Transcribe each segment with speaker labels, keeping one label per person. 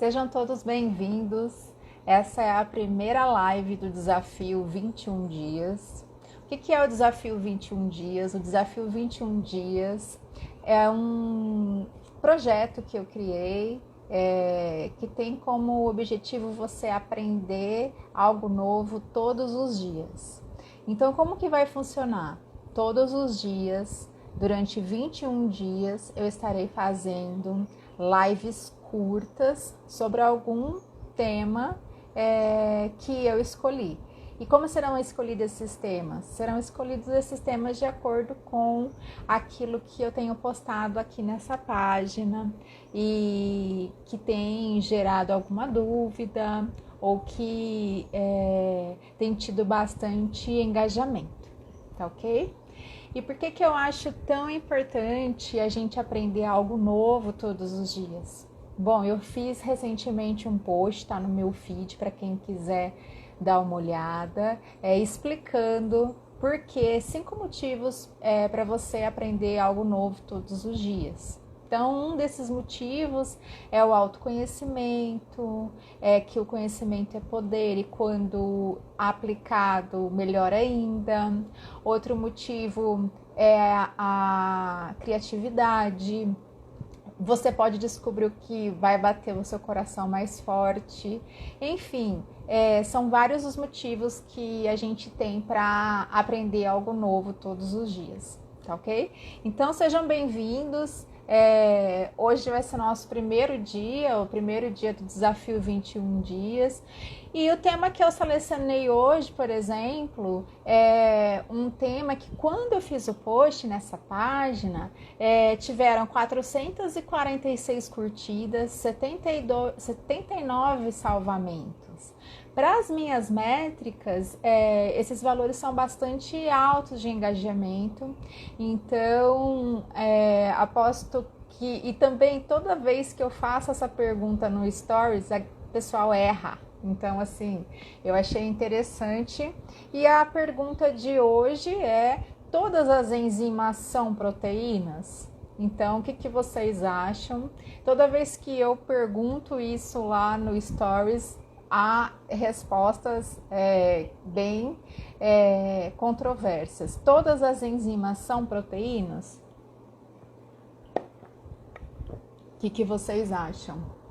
Speaker 1: Sejam todos bem-vindos. Essa é a primeira live do Desafio 21 Dias. O que é o Desafio 21 Dias? O Desafio 21 Dias é um projeto que eu criei, que tem como objetivo você aprender algo novo todos os dias. Então, como que vai funcionar? Todos os dias, durante 21 dias, eu estarei fazendo lives curtas sobre algum tema que eu escolhi. E como serão escolhidos esses temas? Serão escolhidos esses temas de acordo com aquilo que eu tenho postado aqui nessa página e que tem gerado alguma dúvida ou que tem tido bastante engajamento, tá ok? E por que eu acho tão importante a gente aprender algo novo todos os dias? Bom, eu fiz recentemente um post, tá no meu feed para quem quiser dar uma olhada, explicando por que 5 motivos para você aprender algo novo todos os dias. Então, um desses motivos é o autoconhecimento, que o conhecimento é poder e quando aplicado, melhor ainda. Outro motivo é a criatividade. Você pode descobrir o que vai bater o seu coração mais forte. Enfim, são vários os motivos que a gente tem para aprender algo novo todos os dias, tá ok? Então, sejam bem-vindos. Hoje vai ser nosso primeiro dia, o primeiro dia do Desafio 21 Dias. E o tema que eu selecionei hoje, por exemplo, é um tema que quando eu fiz o post nessa página, tiveram 446 curtidas, 79 salvamentos. Para as minhas métricas, esses valores são bastante altos de engajamento, então aposto que, e também toda vez que eu faço essa pergunta no Stories, o pessoal erra. Então, assim, eu achei interessante. E a pergunta de hoje é: todas as enzimas são proteínas? Então, o que vocês acham? Toda vez que eu pergunto isso lá no Stories, há respostas bem controversas. Todas as enzimas são proteínas? O que vocês acham?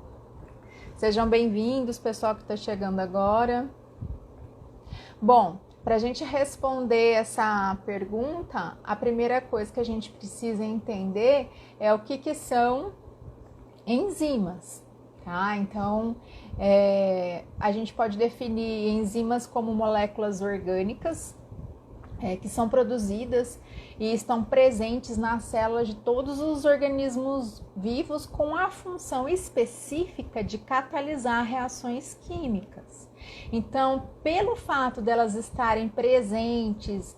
Speaker 1: Sejam bem-vindos, pessoal que está chegando agora. Bom, para a gente responder essa pergunta, a primeira coisa que a gente precisa entender é o que são enzimas, tá? Então, a gente pode definir enzimas como moléculas orgânicas que são produzidas e estão presentes nas células de todos os organismos vivos com a função específica de catalisar reações químicas. Então, pelo fato delas estarem presentes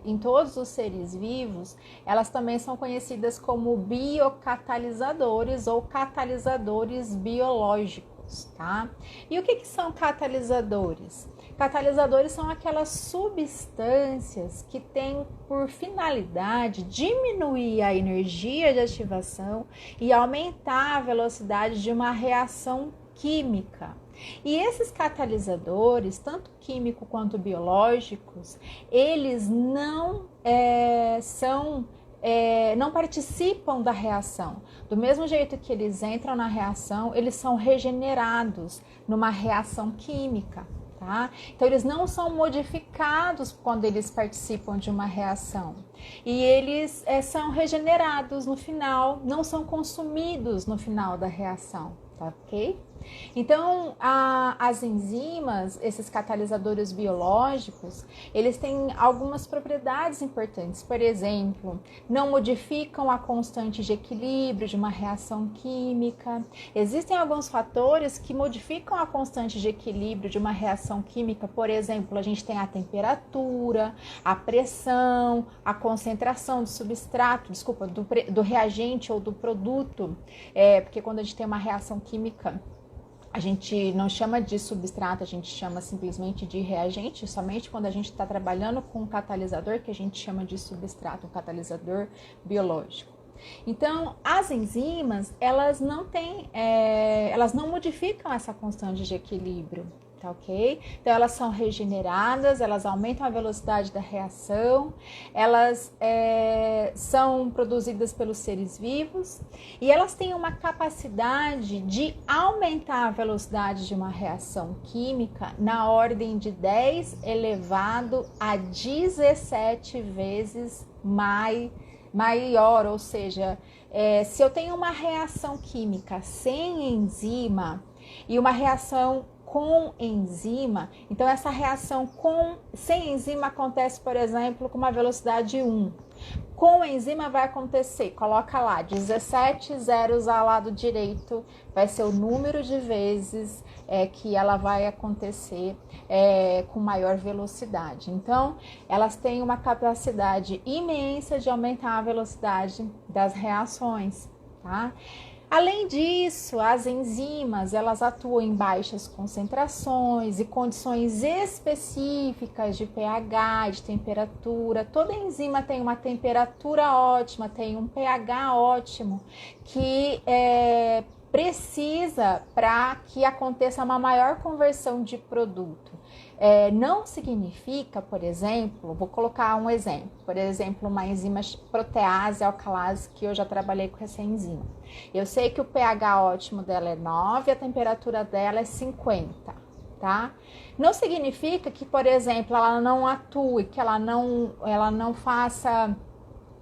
Speaker 1: em todos os seres vivos, elas também são conhecidas como biocatalisadores ou catalisadores biológicos, tá? E o que são catalisadores? Catalisadores são aquelas substâncias que têm por finalidade diminuir a energia de ativação e aumentar a velocidade de uma reação química. E esses catalisadores, tanto químicos quanto biológicos, eles não não participam da reação. Do mesmo jeito que eles entram na reação, eles são regenerados numa reação química. Tá? Então, eles não são modificados quando eles participam de uma reação. E eles são regenerados no final, não são consumidos no final da reação, tá ok? Então, as enzimas, esses catalisadores biológicos, eles têm algumas propriedades importantes. Por exemplo, não modificam a constante de equilíbrio de uma reação química. Existem alguns fatores que modificam a constante de equilíbrio de uma reação química. Por exemplo, a gente tem a temperatura, a pressão, a concentração do substrato, do reagente ou do produto. Porque quando a gente tem uma reação química, a gente não chama de substrato, a gente chama simplesmente de reagente, somente quando a gente está trabalhando com um catalisador, que a gente chama de substrato, um catalisador biológico. Então, as enzimas, elas elas não modificam essa constante de equilíbrio, tá ok? Então elas são regeneradas, elas aumentam a velocidade da reação, elas são produzidas pelos seres vivos e elas têm uma capacidade de aumentar a velocidade de uma reação química na ordem de 10 elevado a 17 vezes maior, ou seja, se eu tenho uma reação química sem enzima e uma reação com enzima, então essa reação sem enzima acontece, por exemplo, com uma velocidade 1. Com enzima vai acontecer, coloca lá, 17 zeros ao lado direito, vai ser o número de vezes que ela vai acontecer com maior velocidade. Então, elas têm uma capacidade imensa de aumentar a velocidade das reações, tá? Além disso, as enzimas, elas atuam em baixas concentrações e condições específicas de pH, de temperatura. Toda enzima tem uma temperatura ótima, tem um pH ótimo, que precisa para que aconteça uma maior conversão de produto. Não significa, por exemplo, vou colocar um exemplo, por exemplo, uma enzima protease alcalase, que eu já trabalhei com essa enzima. Eu sei que o pH ótimo dela é 9, a temperatura dela é 50, tá? Não significa que, por exemplo, ela não atue, que ela não faça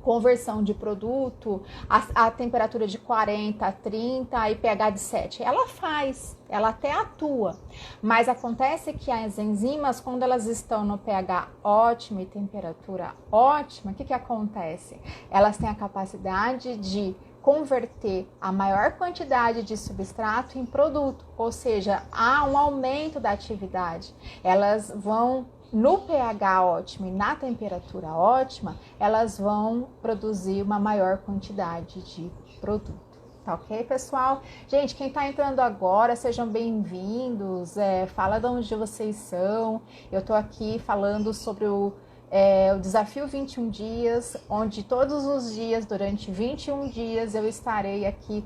Speaker 1: conversão de produto a temperatura de 40 a 30 e pH de 7. Ela faz, ela até atua, mas acontece que as enzimas, quando elas estão no pH ótimo e temperatura ótima, o que acontece? Elas têm a capacidade de converter a maior quantidade de substrato em produto, ou seja, há um aumento da atividade. Elas vão no pH ótimo e na temperatura ótima, elas vão produzir uma maior quantidade de produto. Tá ok, pessoal? Gente, quem tá entrando agora, sejam bem-vindos. Fala de onde vocês são. Eu tô aqui falando sobre o desafio 21 dias, onde todos os dias, durante 21 dias, eu estarei aqui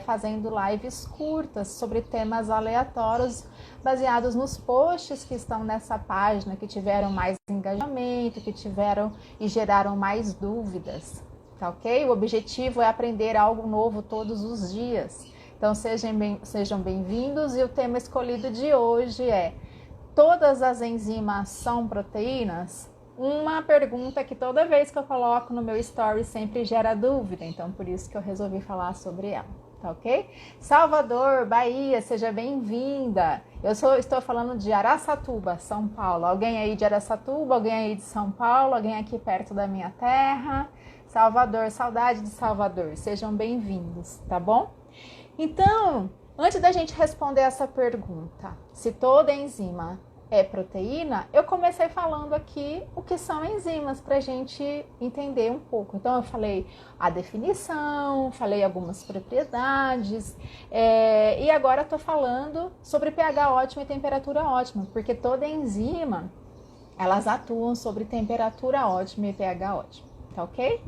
Speaker 1: fazendo lives curtas sobre temas aleatórios, baseados nos posts que estão nessa página, que tiveram mais engajamento, que tiveram e geraram mais dúvidas, tá ok? O objetivo é aprender algo novo todos os dias. Então sejam bem-vindos, e o tema escolhido de hoje é: todas as enzimas são proteínas? Uma pergunta que toda vez que eu coloco no meu story sempre gera dúvida, então por isso que eu resolvi falar sobre ela, tá ok? Salvador, Bahia, seja bem-vinda. Estou falando de Araçatuba, São Paulo. Alguém aí de Araçatuba, alguém aí de São Paulo, alguém aqui perto da minha terra? Salvador, saudade de Salvador, sejam bem-vindos, tá bom? Então, antes da gente responder essa pergunta, se toda enzima é proteína, eu comecei falando aqui o que são enzimas para a gente entender um pouco. Então eu falei a definição, falei algumas propriedades, e agora estou falando sobre pH ótimo e temperatura ótima, porque toda enzima, elas atuam sobre temperatura ótima e pH ótimo, tá ok?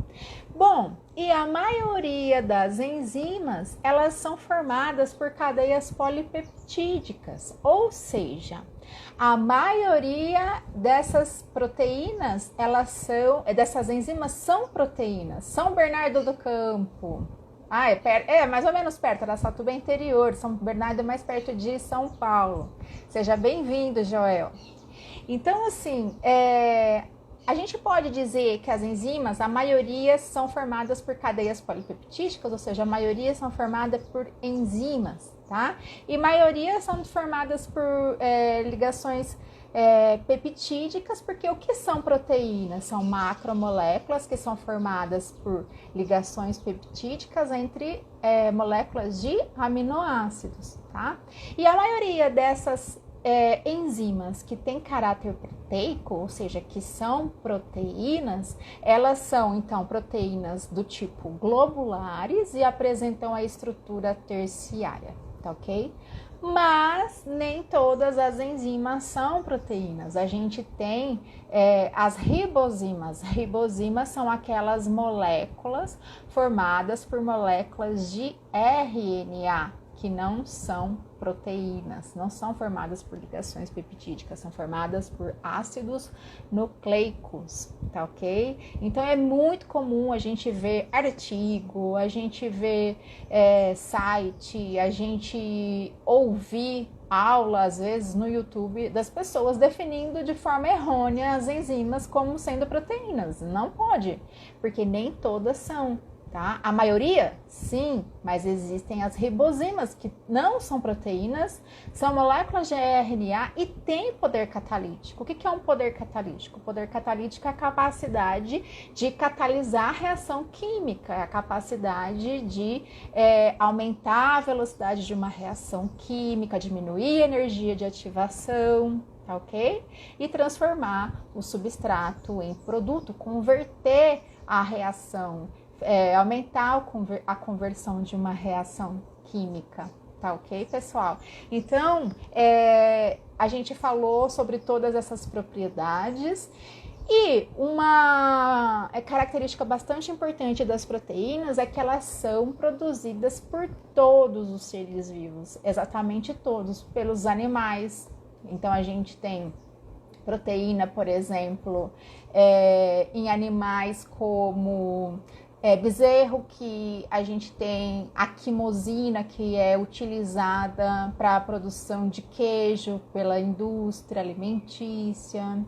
Speaker 1: Bom, e a maioria das enzimas, elas são formadas por cadeias polipeptídicas, ou seja, a maioria dessas proteínas, dessas enzimas são proteínas. São Bernardo do Campo, mais ou menos perto, Araçatuba é interior, São Bernardo é mais perto de São Paulo. Seja bem-vindo, Joel. Então, assim, a gente pode dizer que as enzimas, a maioria são formadas por cadeias polipeptídicas, ou seja, a maioria são formadas por enzimas, tá? E a maioria são formadas por ligações peptídicas, porque o que são proteínas? São macromoléculas que são formadas por ligações peptídicas entre moléculas de aminoácidos, tá? E a maioria dessas enzimas que têm caráter proteico, ou seja, que são proteínas, elas são então proteínas do tipo globulares e apresentam a estrutura terciária, tá ok? Mas nem todas as enzimas são proteínas. A gente tem as ribozimas. Ribozimas são aquelas moléculas formadas por moléculas de RNA, que não são proteínas, não são formadas por ligações peptídicas, são formadas por ácidos nucleicos, tá ok? Então é muito comum a gente ver artigo, a gente ver site, a gente ouvir aula, às vezes, no YouTube, das pessoas definindo de forma errônea as enzimas como sendo proteínas. Não pode, porque nem todas são. Tá? A maioria, sim, mas existem as ribozimas, que não são proteínas, são moléculas de RNA e têm poder catalítico. O que é um poder catalítico? O poder catalítico é a capacidade de catalisar a reação química, é a capacidade de aumentar a velocidade de uma reação química, diminuir a energia de ativação, tá ok? E transformar o substrato em produto, converter a reação, aumentar a conversão de uma reação química, tá ok, pessoal? Então, a gente falou sobre todas essas propriedades e uma característica bastante importante das proteínas é que elas são produzidas por todos os seres vivos, exatamente todos, pelos animais. Então, a gente tem proteína, por exemplo, em animais como bezerro, que a gente tem a quimosina, que é utilizada para a produção de queijo pela indústria alimentícia.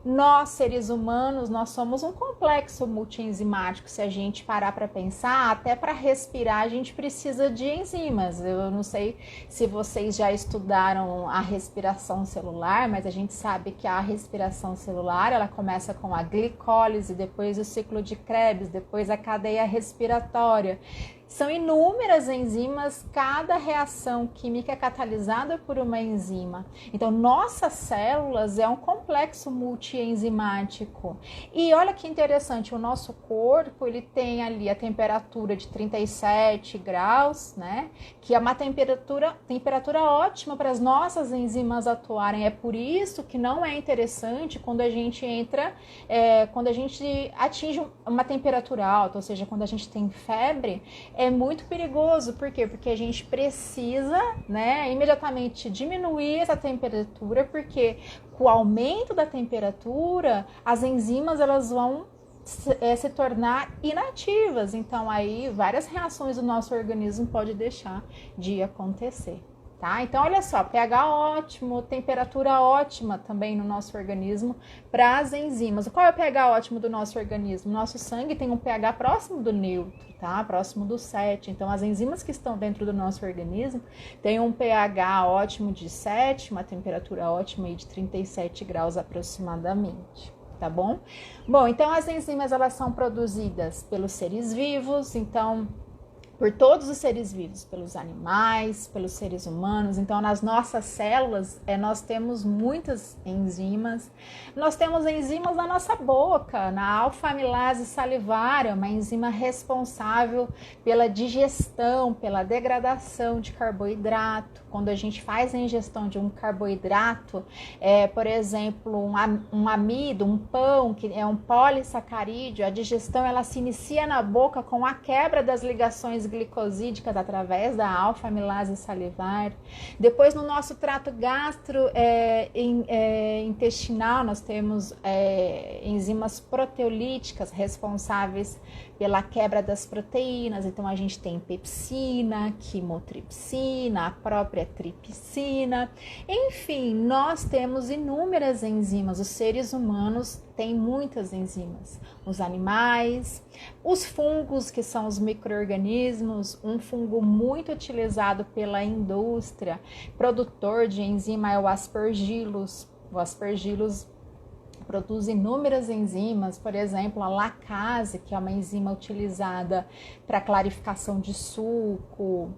Speaker 1: Nós, seres humanos, nós somos um complexo multienzimático. Se a gente parar para pensar, até para respirar a gente precisa de enzimas. Eu não sei se vocês já estudaram a respiração celular, mas a gente sabe que a respiração celular, ela começa com a glicólise, depois o ciclo de Krebs, depois a cadeia respiratória. São inúmeras enzimas, cada reação química é catalisada por uma enzima. Então, nossas células é um complexo multienzimático. E olha que interessante, o nosso corpo, ele tem ali a temperatura de 37 graus, né? Que é uma temperatura ótima para as nossas enzimas atuarem. É por isso que não é interessante quando a gente quando a gente atinge uma temperatura alta, ou seja, quando a gente tem febre, é muito perigoso. Por quê? Porque a gente precisa, né, imediatamente diminuir essa temperatura, porque com o aumento da temperatura, as enzimas elas vão se tornar inativas. Então, aí, várias reações do nosso organismo podem deixar de acontecer. Tá? Então, olha só, pH ótimo, temperatura ótima também no nosso organismo para as enzimas. Qual é o pH ótimo do nosso organismo? Nosso sangue tem um pH próximo do neutro, tá? Próximo do 7. Então, as enzimas que estão dentro do nosso organismo têm um pH ótimo de 7, uma temperatura ótima de 37 graus aproximadamente. Tá bom? Bom, então as enzimas elas são produzidas pelos seres vivos, então por todos os seres vivos, pelos animais, pelos seres humanos. Então, nas nossas células, nós temos muitas enzimas. Nós temos enzimas na nossa boca, na alfa-amilase salivar, uma enzima responsável pela digestão, pela degradação de carboidrato. Quando a gente faz a ingestão de um carboidrato, por exemplo, um amido, um pão, que é um polissacarídeo, a digestão ela se inicia na boca com a quebra das ligações glicosídicas através da alfa-amilase salivar. Depois, no nosso trato gastrointestinal, nós temos enzimas proteolíticas responsáveis pela quebra das proteínas. Então, a gente tem pepsina, quimotripsina, a própria tripsina. Enfim, nós temos inúmeras enzimas. Os seres humanos têm muitas enzimas. Os animais, os fungos, que são os micro-organismos, um fungo muito utilizado pela indústria, produtor de enzima é o Aspergillus. O Aspergillus produz inúmeras enzimas, por exemplo, a lacase, que é uma enzima utilizada para clarificação de suco,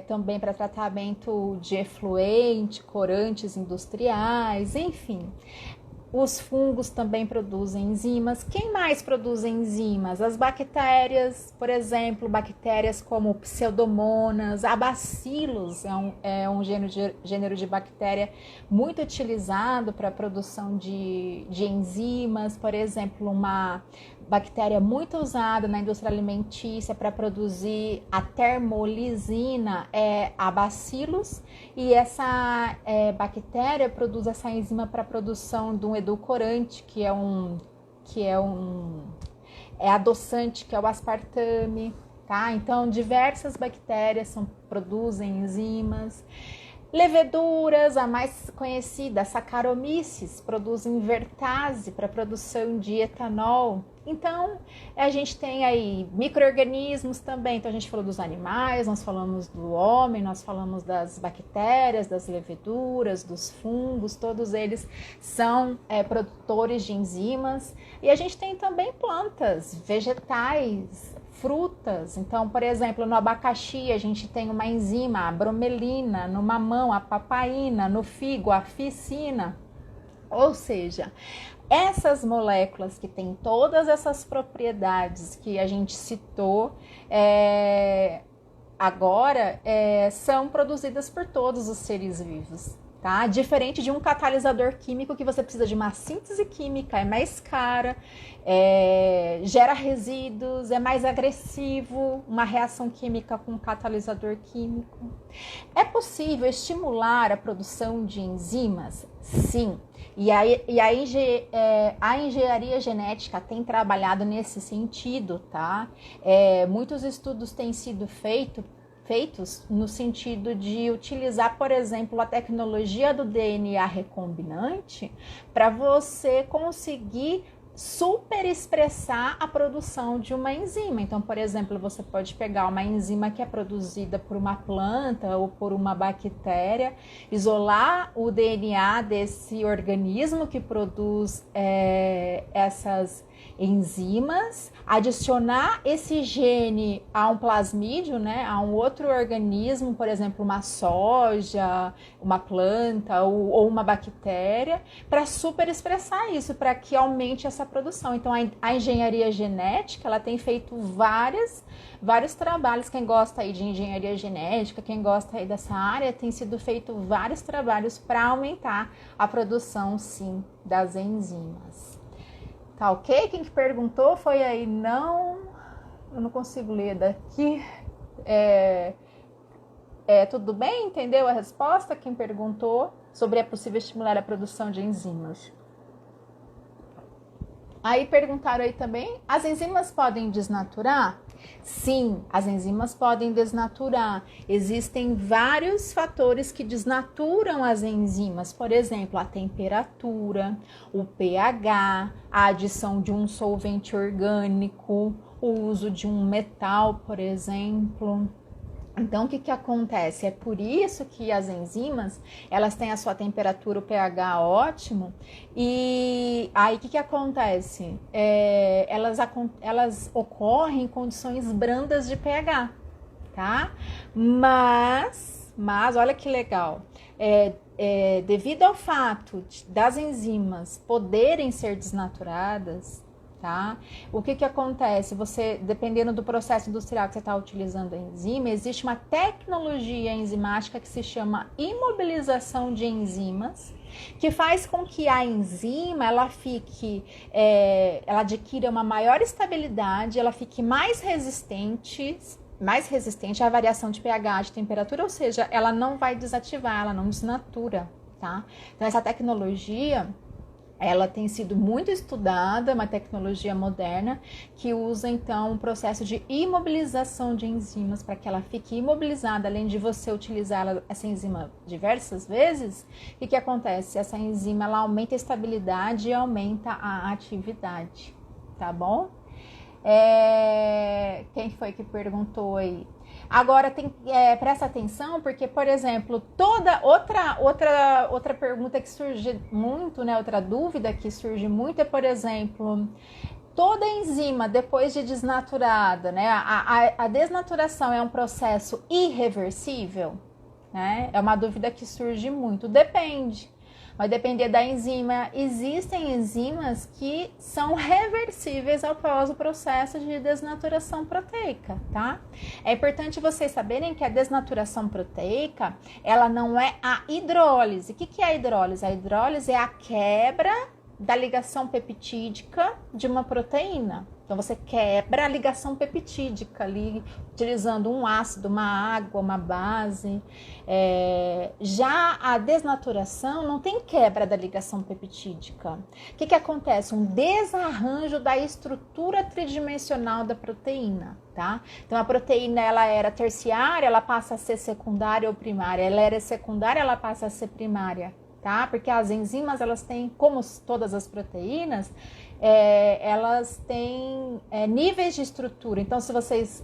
Speaker 1: também para tratamento de efluente, corantes industriais, enfim. Os fungos também produzem enzimas. Quem mais produz enzimas? As bactérias, por exemplo, bactérias como Pseudomonas, a Bacillus é um gênero de bactéria muito utilizado para a produção de enzimas. Por exemplo, uma bactéria muito usada na indústria alimentícia para produzir a termolisina é a Bacillus, e essa bactéria produz essa enzima para a produção de um edulcorante, que é adoçante, que é o aspartame, tá? Então, diversas bactérias produzem enzimas. Leveduras, a mais conhecida, a Saccharomyces, produz invertase para a produção de etanol. Então, a gente tem aí micro-organismos também. Então, a gente falou dos animais, nós falamos do homem, nós falamos das bactérias, das leveduras, dos fungos, todos eles são produtores de enzimas. E a gente tem também plantas, vegetais, frutas. Então, por exemplo, no abacaxi a gente tem uma enzima, a bromelina, no mamão a papaina, no figo a ficina. Ou seja, essas moléculas que têm todas essas propriedades que a gente citou, agora são produzidas por todos os seres vivos. Tá? Diferente de um catalisador químico que você precisa de uma síntese química, é mais cara, gera resíduos, é mais agressivo, uma reação química com um catalisador químico. É possível estimular a produção de enzimas? Sim. E a engenharia genética tem trabalhado nesse sentido, tá? Muitos estudos têm sido feitos no sentido de utilizar, por exemplo, a tecnologia do DNA recombinante para você conseguir superexpressar a produção de uma enzima. Então, por exemplo, você pode pegar uma enzima que é produzida por uma planta ou por uma bactéria, isolar o DNA desse organismo que produz essas enzimas, adicionar esse gene a um plasmídio, né, a um outro organismo, por exemplo, uma soja, uma planta ou uma bactéria, para superexpressar isso, para que aumente essa produção. Então, a engenharia genética, ela tem feito vários trabalhos. Quem gosta aí de engenharia genética, quem gosta aí dessa área, tem sido feito vários trabalhos para aumentar a produção, sim, das enzimas. Tá ok? Quem que perguntou foi aí, não... Eu não consigo ler daqui. Tudo bem? Entendeu a resposta? Quem perguntou sobre é possível estimular a produção de enzimas. Aí perguntaram aí também, as enzimas podem desnaturar? Sim, as enzimas podem desnaturar. Existem vários fatores que desnaturam as enzimas. Por exemplo, a temperatura, o pH, a adição de um solvente orgânico, o uso de um metal, por exemplo. Então, o que acontece? É por isso que as enzimas, elas têm a sua temperatura, o pH ótimo, e aí o que acontece? Elas ocorrem em condições brandas de pH, tá? Mas olha que legal, devido ao fato das enzimas poderem ser desnaturadas, tá? O que acontece? Você, dependendo do processo industrial que você está utilizando a enzima, existe uma tecnologia enzimática que se chama imobilização de enzimas, que faz com que a enzima ela adquira uma maior estabilidade, ela fique mais resistente à variação de pH, de temperatura, ou seja, ela não vai desativar, ela não desnatura, tá? Então, essa tecnologia, ela tem sido muito estudada, uma tecnologia moderna que usa então um processo de imobilização de enzimas para que ela fique imobilizada, além de você utilizar essa enzima diversas vezes. O que acontece? Essa enzima ela aumenta a estabilidade e aumenta a atividade, tá bom? Quem foi que perguntou aí? Agora presta atenção, porque, por exemplo, toda outra pergunta que surge muito, né? Outra dúvida que surge muito é, por exemplo, toda enzima depois de desnaturada, né? A desnaturação é um processo irreversível, né? É uma dúvida que surge muito. Depende. Vai depender da enzima. Existem enzimas que são reversíveis após o processo de desnaturação proteica, tá? É importante vocês saberem que a desnaturação proteica, ela não é a hidrólise. O que é a hidrólise? A hidrólise é a quebra da ligação peptídica de uma proteína. Então, você quebra a ligação peptídica ali, utilizando um ácido, uma água, uma base. Já a desnaturação não tem quebra da ligação peptídica. O que acontece? Um desarranjo da estrutura tridimensional da proteína, tá? Então, a proteína, ela era terciária, ela passa a ser secundária ou primária. Ela era secundária, ela passa a ser primária. Tá? Porque as enzimas, elas têm, como todas as proteínas, elas têm níveis de estrutura. Então, se vocês...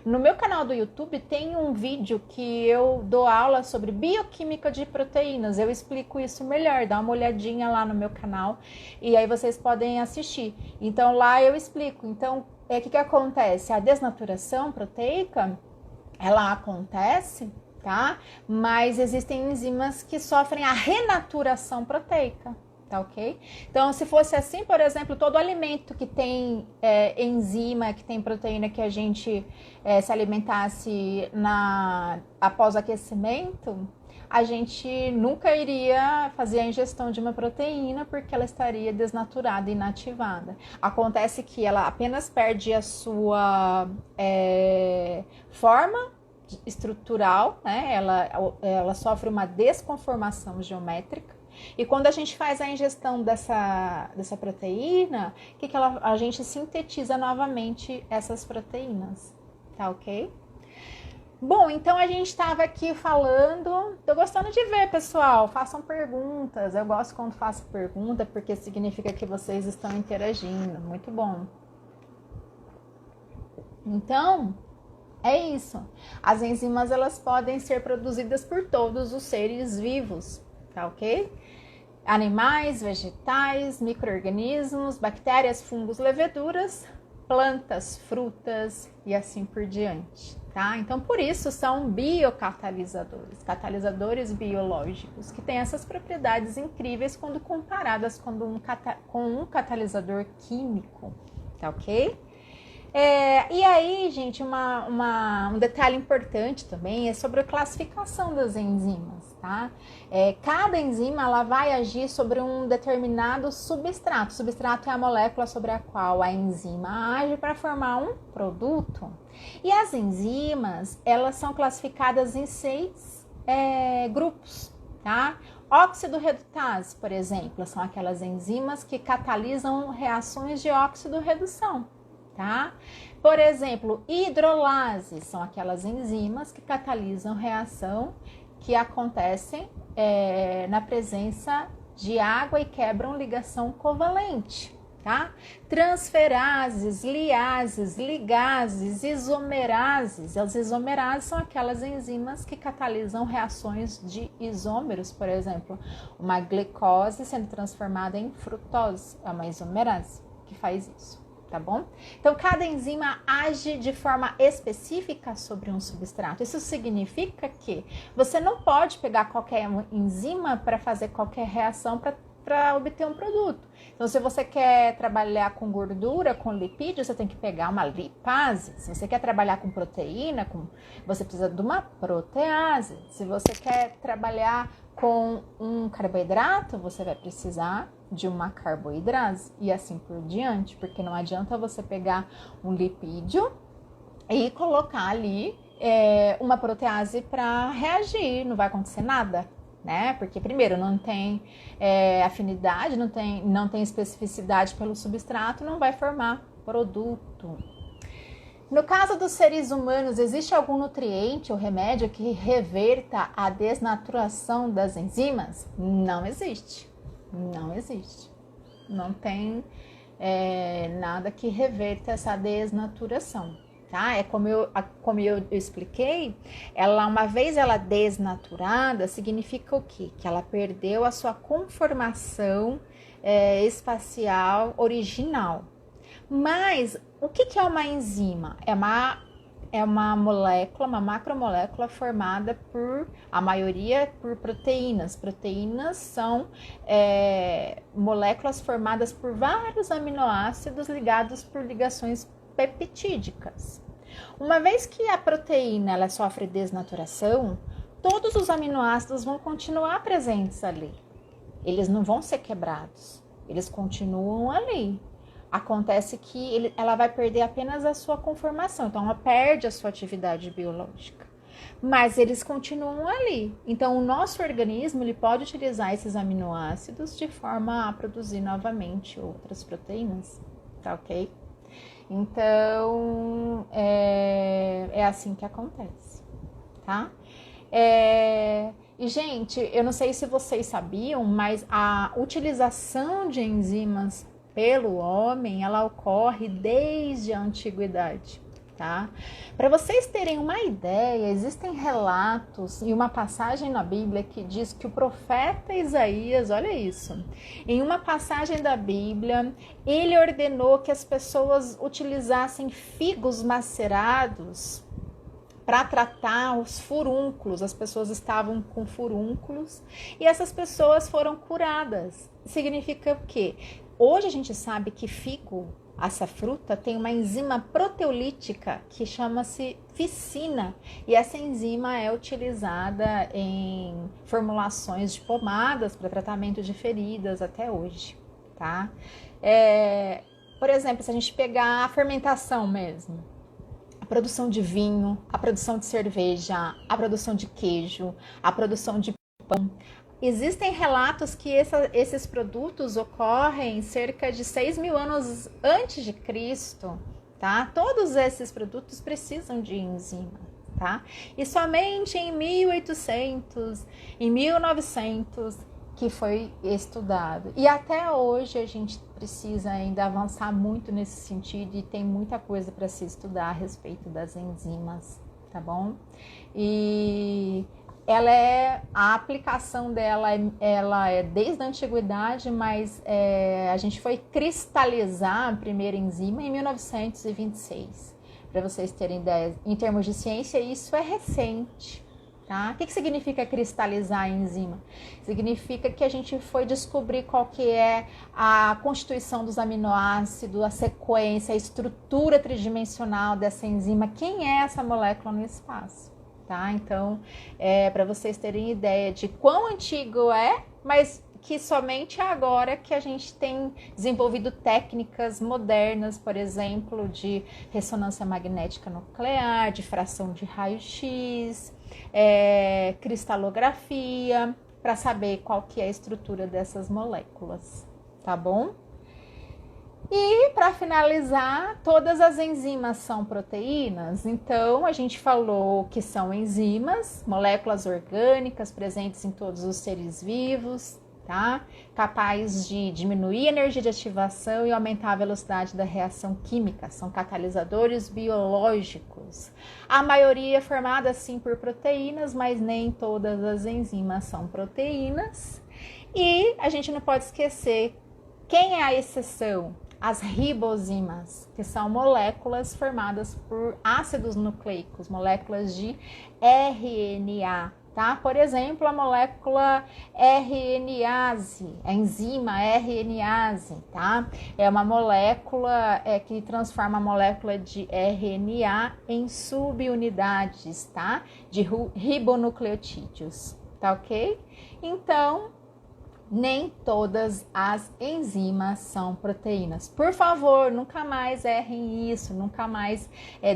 Speaker 1: no meu canal do YouTube tem um vídeo que eu dou aula sobre bioquímica de proteínas. Eu explico isso melhor, dá uma olhadinha lá no meu canal e aí vocês podem assistir. Então, lá eu explico. Então, o que acontece? A desnaturação proteica, ela acontece... tá? Mas existem enzimas que sofrem a renaturação proteica, tá ok? Então, se fosse assim, por exemplo, todo alimento que tem enzima, que tem proteína, que a gente se alimentasse após aquecimento, a gente nunca iria fazer a ingestão de uma proteína porque ela estaria desnaturada, inativada. Acontece que ela apenas perde a sua forma estrutural, né? Ela sofre uma desconformação geométrica. E quando a gente faz a ingestão dessa proteína, a gente sintetiza novamente essas proteínas, tá ok? Bom, então a gente estava aqui falando, tô gostando de ver, pessoal, façam perguntas, eu gosto quando faço pergunta, porque significa que vocês estão interagindo, muito bom. Então, é isso. As enzimas, elas podem ser produzidas por todos os seres vivos, tá ok? Animais, vegetais, micro-organismos, bactérias, fungos, leveduras, plantas, frutas e assim por diante, tá? Então, por isso são biocatalisadores, catalisadores biológicos, que têm essas propriedades incríveis quando comparadas com um catalisador químico, tá ok? E aí, gente, um detalhe importante também é sobre a classificação das enzimas, tá? Cada enzima, ela vai agir sobre um determinado substrato. O substrato é a molécula sobre a qual a enzima age para formar um produto. E as enzimas, elas são classificadas em 6 grupos, tá? Óxido redutase, por exemplo, são aquelas enzimas que catalisam reações de óxido-redução. Tá? Por exemplo, hidrolase são aquelas enzimas que catalisam reação que acontecem na presença de água e quebram ligação covalente. Tá? Transferases, liases, ligases, isomerases. As isomerases são aquelas enzimas que catalisam reações de isômeros, por exemplo, uma glicose sendo transformada em frutose, é uma isomerase que faz isso. Tá bom? Então, cada enzima age de forma específica sobre um substrato. Isso significa que você não pode pegar qualquer enzima para fazer qualquer reação para obter um produto. Então, se você quer trabalhar com gordura, com lipídio, você tem que pegar uma lipase. Se você quer trabalhar com proteína, você precisa de uma protease. Se você quer trabalhar com um carboidrato, você vai precisar de uma carboidrase e assim por diante, porque não adianta você pegar um lipídio e colocar ali uma protease para reagir, não vai acontecer nada, né? Porque primeiro não tem afinidade, não tem especificidade pelo substrato, não vai formar produto. No caso dos seres humanos, existe algum nutriente ou remédio que reverta a desnaturação das enzimas? Não existe. Não existe. Não tem nada que reverta essa desnaturação, tá? Como eu expliquei, uma vez ela desnaturada, significa o quê? Que ela perdeu a sua conformação espacial original. Mas o que é uma enzima? É uma molécula, uma macromolécula formada a maioria por proteínas. Proteínas são moléculas formadas por vários aminoácidos ligados por ligações peptídicas. Uma vez que a proteína ela sofre desnaturação, todos os aminoácidos vão continuar presentes ali. Eles não vão ser quebrados. eles continuam ali. Acontece que ela vai perder apenas a sua conformação, então ela perde a sua atividade biológica. Mas eles continuam ali. Então, o nosso organismo ele pode utilizar esses aminoácidos de forma a produzir novamente outras proteínas, tá ok? Então, é assim que acontece, tá? E, gente, eu não sei se vocês sabiam, mas a utilização de enzimas pelo homem, ela ocorre desde a antiguidade, tá? Para vocês terem uma ideia, existem relatos e uma passagem na Bíblia que diz que o profeta Isaías, olha isso, em uma passagem da Bíblia, ele ordenou que as pessoas utilizassem figos macerados para tratar os furúnculos. As pessoas estavam com furúnculos e essas pessoas foram curadas. Significa o quê? Hoje a gente sabe que figo, essa fruta, tem uma enzima proteolítica que chama-se ficina. E essa enzima é utilizada em formulações de pomadas para tratamento de feridas até hoje, tá? Por exemplo, se a gente pegar a fermentação mesmo, a produção de vinho, a produção de cerveja, a produção de queijo, a produção de pão. Existem relatos que esses produtos ocorrem cerca de 6.000 anos antes de Cristo, tá? Todos esses produtos precisam de enzima, tá? E somente em 1800, em 1900, que foi estudado. E até hoje a gente precisa ainda avançar muito nesse sentido e tem muita coisa para se estudar a respeito das enzimas, tá bom? E a aplicação dela ela é desde a antiguidade, mas a gente foi cristalizar a primeira enzima em 1926. Para vocês terem ideia, em termos de ciência, isso é recente. Tá? O que significa cristalizar a enzima? Significa que a gente foi descobrir qual que é a constituição dos aminoácidos, a sequência, a estrutura tridimensional dessa enzima, quem é essa molécula no espaço. Tá? Então, para vocês terem ideia de quão antigo é, mas que somente agora que a gente tem desenvolvido técnicas modernas, por exemplo, de ressonância magnética nuclear, de fração de raio-x, cristalografia, para saber qual que é a estrutura dessas moléculas, tá bom? E para finalizar, todas as enzimas são proteínas, então a gente falou que são enzimas, moléculas orgânicas presentes em todos os seres vivos, tá? Capazes de diminuir a energia de ativação e aumentar a velocidade da reação química, são catalisadores biológicos. A maioria é formada sim por proteínas, mas nem todas as enzimas são proteínas. E a gente não pode esquecer quem é a exceção? As ribozimas, que são moléculas formadas por ácidos nucleicos, moléculas de RNA, tá? Por exemplo, a molécula RNase, a enzima RNase, tá? É uma molécula que transforma a molécula de RNA em subunidades, tá? De ribonucleotídeos, tá ok? Então, nem todas as enzimas são proteínas. Por favor, nunca mais errem isso, nunca mais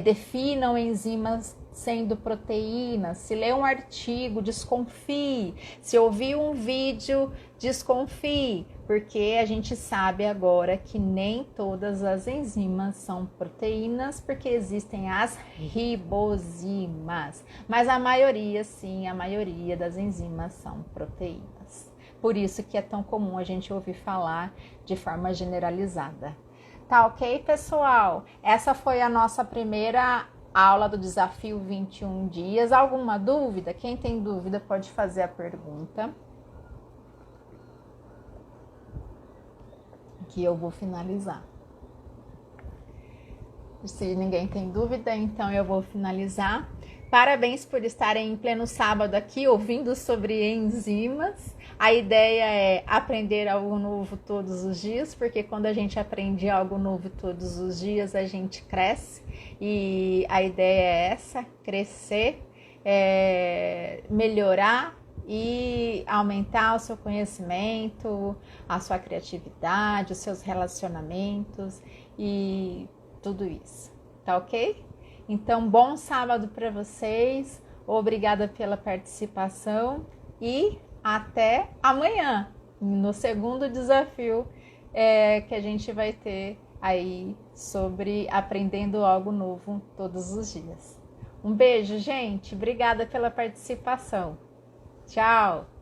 Speaker 1: definam enzimas sendo proteínas. Se ler um artigo, desconfie. Se ouvir um vídeo, desconfie. Porque a gente sabe agora que nem todas as enzimas são proteínas, porque existem as ribozimas. Mas a maioria, sim, a maioria das enzimas são proteínas. Por isso que é tão comum a gente ouvir falar de forma generalizada. Tá ok, pessoal? Essa foi a nossa primeira aula do desafio 21 dias. Alguma dúvida? Quem tem dúvida pode fazer a pergunta, que eu vou finalizar. Se ninguém tem dúvida, então eu vou finalizar. Parabéns por estarem em pleno sábado aqui ouvindo sobre enzimas. A ideia é aprender algo novo todos os dias, porque quando a gente aprende algo novo todos os dias, a gente cresce. E a ideia é essa, crescer, melhorar e aumentar o seu conhecimento, a sua criatividade, os seus relacionamentos e tudo isso, tá ok? Então, bom sábado para vocês, obrigada pela participação e até amanhã, no segundo desafio que a gente vai ter aí sobre aprendendo algo novo todos os dias. Um beijo, gente, obrigada pela participação. Tchau!